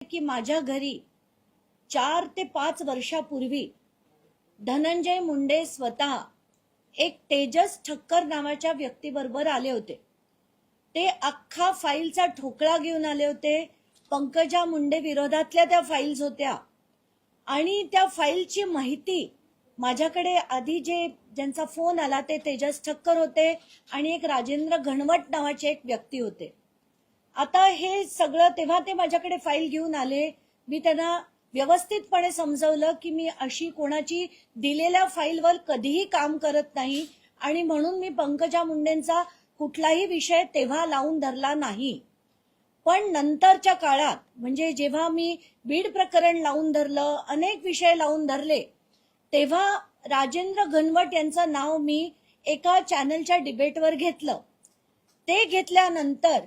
की माझ्या घरी 4 ते 5 वर्षापूर्वी धनंजय मुंडे स्वतः एक तेजस ठक्कर नावाच्या व्यक्तीबरोबर आले होते। ते अख्खा फाईलचा ठोकळा घेऊन आले होते। पंकजा मुंडे विरोधातल्या त्या फाईल्स होत्या आणि त्या फाईलची माहिती माझ्याकडे आधी ज्यांचा फोन आला ते तेजस ठक्कर होते आणि एक राजेंद्र घनवट नावाचे एक व्यक्ती होते। आता हे सगळं तेव्हा ते माझ्याकडे फाईल घेऊन आले। मी त्यांना व्यवस्थितपणे समजवलं की मी अशी कोणाची दिलेल्या फाईलवर कधीही काम करत नाही आणि म्हणून मी पंकजा मुंडेंचा कुठलाही विषय तेव्हा लावून धरला नाही। पण नंतरच्या काळात म्हणजे जेव्हा मी बीड प्रकरण लावून धरलं, अनेक विषय लावून धरले, तेव्हा राजेंद्र घनवट यांचं नाव मी एका चॅनलच्या डिबेटवर घेतलं। ते घेतल्यानंतर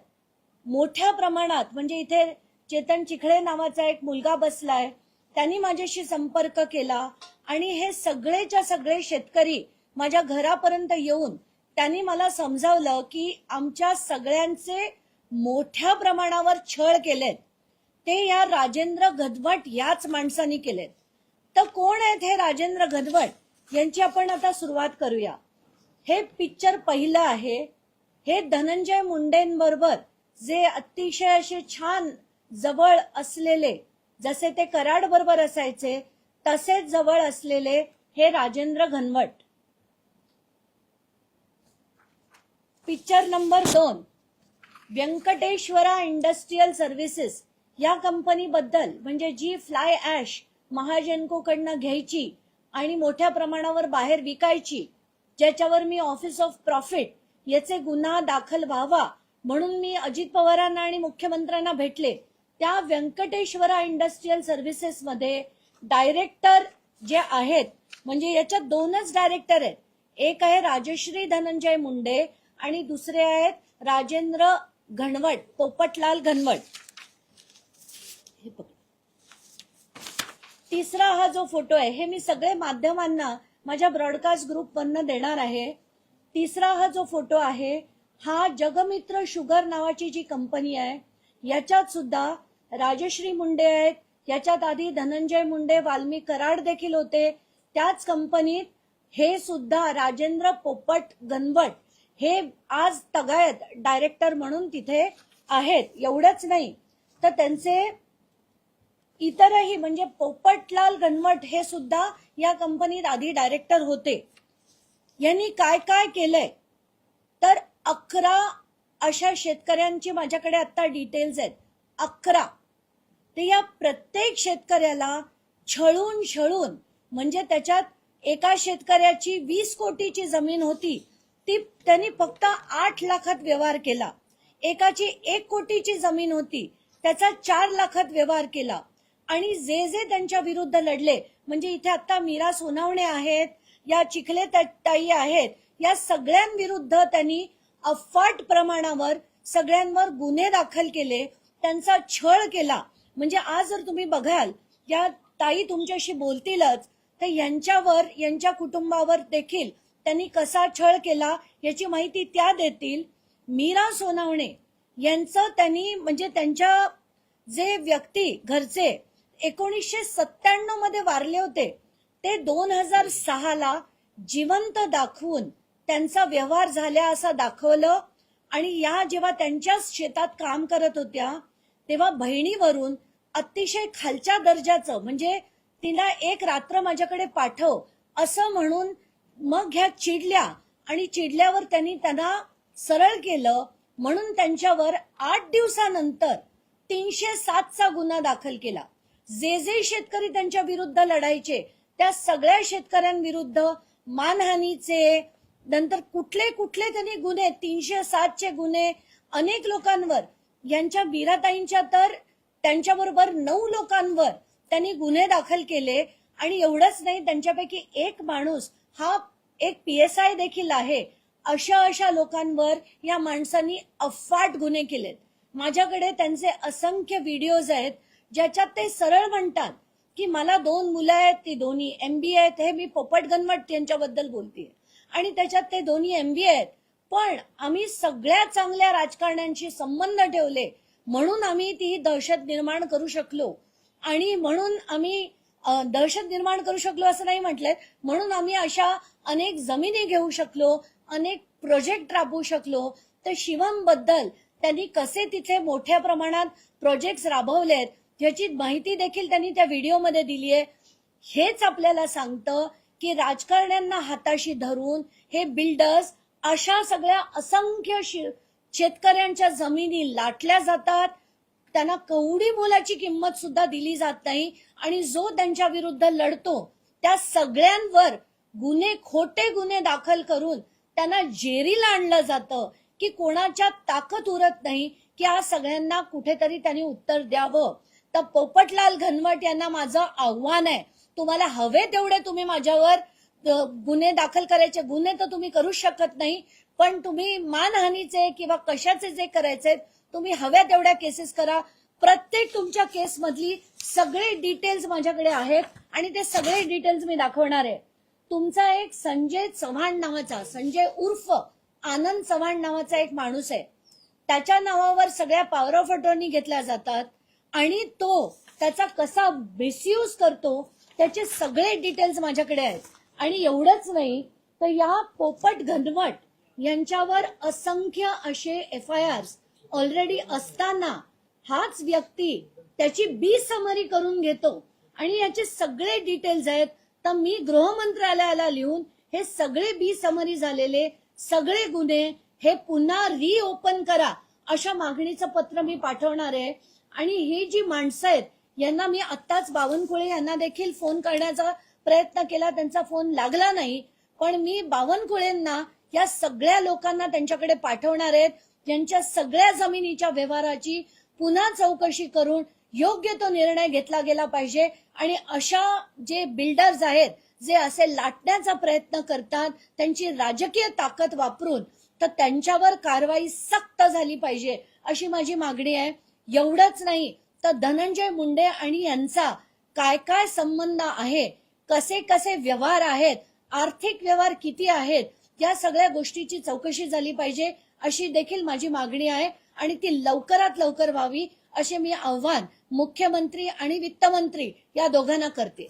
मोठ्या प्रमाणात म्हणजे इथे चेतन चिखळे नावाचा एक मुलगा बसलाय, त्यांनी माझ्याशी संपर्क केला आणि हे सगळेच्या सगळे शेतकरी माझ्या घरापर्यंत येऊन त्यांनी मला समजावलं की आमच्या सगळ्यांचे मोठ्या प्रमाणावर छळ केलेत ते या राजेंद्र घनवट याच माणसांनी केलेत। तर कोण आहेत हे राजेंद्र घनवट यांची आपण आता सुरुवात करूया। हे पिक्चर पहिलं आहे। हे धनंजय मुंडेंबरोबर जे अतिशय असे छान जवळ असलेले, जसे ते कराड बरोबर असायचे तसेच जवळ असलेले हे Rajendra Ghanwat. Picture number 2 Venkateshwara industrial services या कंपनीबद्दल म्हणजे जी फ्लाय ॲश महाजनकोकडनं घ्यायची आणि मोठ्या प्रमाणावर बाहेर विकायची, ज्याच्यावर मी ऑफिस ऑफ प्रॉफिट याचे गुन्हा दाखल व्हावा म्हणून मी अजित पवारांना आणि मुख्यमंत्र्यांना भेटले। त्या व्यंकटेश्वरा इंडस्ट्रियल सर्व्हिसेस मध्ये डायरेक्टर जे आहेत म्हणजे याच्यात 2च डायरेक्टर आहेत, एक आहे राजश्री धनंजय मुंडे आणि दुसरे आहेत राजेंद्र घनवट, पोपटलाल घनवट। तिसरा हा जो फोटो आहे हे मी सगळे माध्यमांना माझ्या ब्रॉडकास्ट ग्रुपवरनं देणार आहे। तिसरा हा जो फोटो आहे हा जगमित्र शुगर नावाची जी कंपनी आहे याच्यात सुद्धा राजश्री मुंडे आहेत, याच्यात आधी धनंजय मुंडे वाल्मी कराड देखील होते। त्याच कंपनीत हे सुद्धा राजेंद्र पोपट घनवट हे आज तगायत डायरेक्टर म्हणून तिथे आहेत। एवढंच नाही तर त्यांचे इतरही म्हणजे पोपटलाल घनवट हे सुद्धा या कंपनीत आधी डायरेक्टर होते। यांनी काय काय केलंय तर 11 अशा शेतकऱ्यांची माझ्याकडे आता डिटेल्स आहेत, 11। ते या प्रत्येक शेतकऱ्याला छळून छळून म्हणजे त्याच्यात एका शेतकऱ्याची 20 कोटीची जमीन होती ती त्यांनी फक्त 8 लाखात व्यवहार केला। एकाची 1 कोटीची जमीन होती त्याचा 4 लाखात व्यवहार केला आणि जे त्यांच्या विरुद्ध लढले म्हणजे इथे आता मीरा सोनावणे आहेत, या चिखले ताई आहेत, या सगळ्यांविरुद्ध त्यांनी अफाट प्रमाणावर सगळ्यांवर गुन्हे दाखल केले, त्यांचा छळ केला। म्हणजे आज जर तुम्ही बघाल या ताई तुमच्याशी बोलतीलच तर यांच्यावर यांच्या कुटुंबावर देखील त्यांनी कसा छळ केला याची माहिती त्या देतील। मीरा सोनावणे यांचं त्यांनी म्हणजे त्यांच्या जे व्यक्ती घरचे 1997 मध्ये वारले होते ते 2006 जिवंत दाखवून त्यांचा व्यवहार झाला असं दाखवलं आणि या जेव्हा त्यांच्याच शेतात काम करत होत्या तेव्हा बहिणीवरून अतिशय खालच्या दर्जाचं म्हणजे तिला एक रात्र माझ्याकडे पाठव असं म्हणून मग ह्या चिडल्या आणि चिडल्यावर त्यांना सरळ केलं म्हणून त्यांच्यावर 8 दिवसानंतर 307चा गुन्हा दाखल केला। जे शेतकरी त्यांच्या विरुद्ध लढायचे त्या सगळ्या शेतकऱ्यांविरुद्ध मानहानीचे नंतर कुठले कुठले त्यांनी गुन्हे 307चे गुन्हे अनेक लोकांवर, यांच्या बीराताईंच्या तर त्यांच्याबरोबर 9 लोकांवर त्यांनी गुन्हे दाखल केले आणि एवढंच नाही त्यांच्यापैकी एक माणूस हा एक PSI देखील आहे। अशा लोकांवर या माणसांनी अफाट गुन्हे केलेत। माझ्याकडे त्यांचे असंख्य व्हिडिओज आहेत ज्याच्यात ते सरळ म्हणतात की मला 2 मुलं आहेत, ती दोन्ही MBA आहेत। हे मी पोपट घनवट यांच्याबद्दल बोलतेय आणि त्याच्यात ते दोन्ही MBA आहेत, पण आम्ही सगळ्या चांगल्या राजकारण्यांशी संबंध ठेवले म्हणून आम्ही ती दहशत निर्माण करू शकलो आणि म्हणून आम्ही दहशत निर्माण करू शकलो असं नाही म्हटलंय, म्हणून आम्ही अशा अनेक जमिनी घेऊ शकलो, अनेक प्रोजेक्ट राबवू शकलो. तर शिवम बद्दल त्यांनी कसे तिथे मोठ्या प्रमाणात प्रोजेक्ट्स राबवलेत याची माहिती देखील त्यांनी त्या व्हिडिओमध्ये दिली आहे. हेच आपल्याला सांगतं की राजकारण्यांना हाताशी धरून हे बिल्डर्स अशा सगळ्या असंख्य शेतकऱ्यांच्या जमिनी लाटल्या जातात, त्यांना कवडी मोलाची किंमत सुद्धा दिली जात नाही आणि जो त्यांच्या विरुद्ध लढतो त्या सगळ्यांवर खोटे गुन्हे दाखल करून त्यांना जेरीला आणलं जातं की कोणाच्या ताकद उरत नाही की या सगळ्यांना कुठेतरी त्यांनी उत्तर द्यावं. तर पोपटलाल घनवट यांना माझं आव्हान आहे, तुम्हाला हवे तेवढे तुम्ही माझ्यावर गुन्हे दाखल करायचे, गुन्हे तर तुम्ही करू शकत नाही, पण तुम्ही मानहानीचे किंवा कशाचे जे करायचे तुम्ही हव्या तेवढ्या केसेस करा. प्रत्येक तुमच्या केस मधली सगळे डिटेल्स माझ्याकडे आहेत आणि ते सगळे डिटेल्स मी दाखवणार आहे. तुमचा एक संजय चव्हाण नावाचा, संजय उर्फ आनंद चव्हाण नावाचा एक माणूस आहे, त्याच्या नावावर सगळ्या पॉवर ऑफ अटॉर्नी घेतल्या जातात आणि तो त्याचा कसा मिसयूज करतो त्याचे सगळे डिटेल्स माझ्याकडे आहेत. आणि एवढंच नाही तर या पोपट घनवट यांच्यावर असंख्य असे FIRs ऑलरेडी असताना हाच व्यक्ती त्याची बी समरी करून घेतो आणि याचे सगळे डिटेल्स आहेत. तर मी गृह मंत्रालयाला लिहून हे सगळे बी समरी झालेले सगळे गुन्हे हे पुन्हा रिओपन करा अशा मागणीचं पत्र मी पाठवणार आहे. आणि ही जी माणसं आहेत यांना मी आत्ताच बावनकुळे यांना देखील फोन करण्याचा प्रयत्न केला, त्यांचा फोन लागला नाही, पण मी बावनकुळेंना या सगळ्या लोकांना त्यांच्याकडे पाठवणार आहेत, ज्यांच्या सगळ्या जमिनीच्या व्यवहाराची पुन्हा चौकशी करून योग्य तो निर्णय घेतला गेला पाहिजे. आणि अशा जे बिल्डर्स आहेत जे असे लाटण्याचा प्रयत्न करतात त्यांची राजकीय ताकद वापरून, तर त्यांच्यावर कारवाई सक्त झाली पाहिजे अशी माझी मागणी आहे. एवढंच नाही तर धनंजय मुंडे आणि यांचा काय काय संबंध आहे, कसे कसे व्यवहार आहेत, आर्थिक व्यवहार किती आहेत, या सगळ्या गोष्टीची चौकशी झाली पाहिजे अशी देखील माझी मागणी आहे आणि ती लवकरात लवकर व्हावी असे मी आव्हान मुख्यमंत्री आणि वित्तमंत्री या दोघांना करते.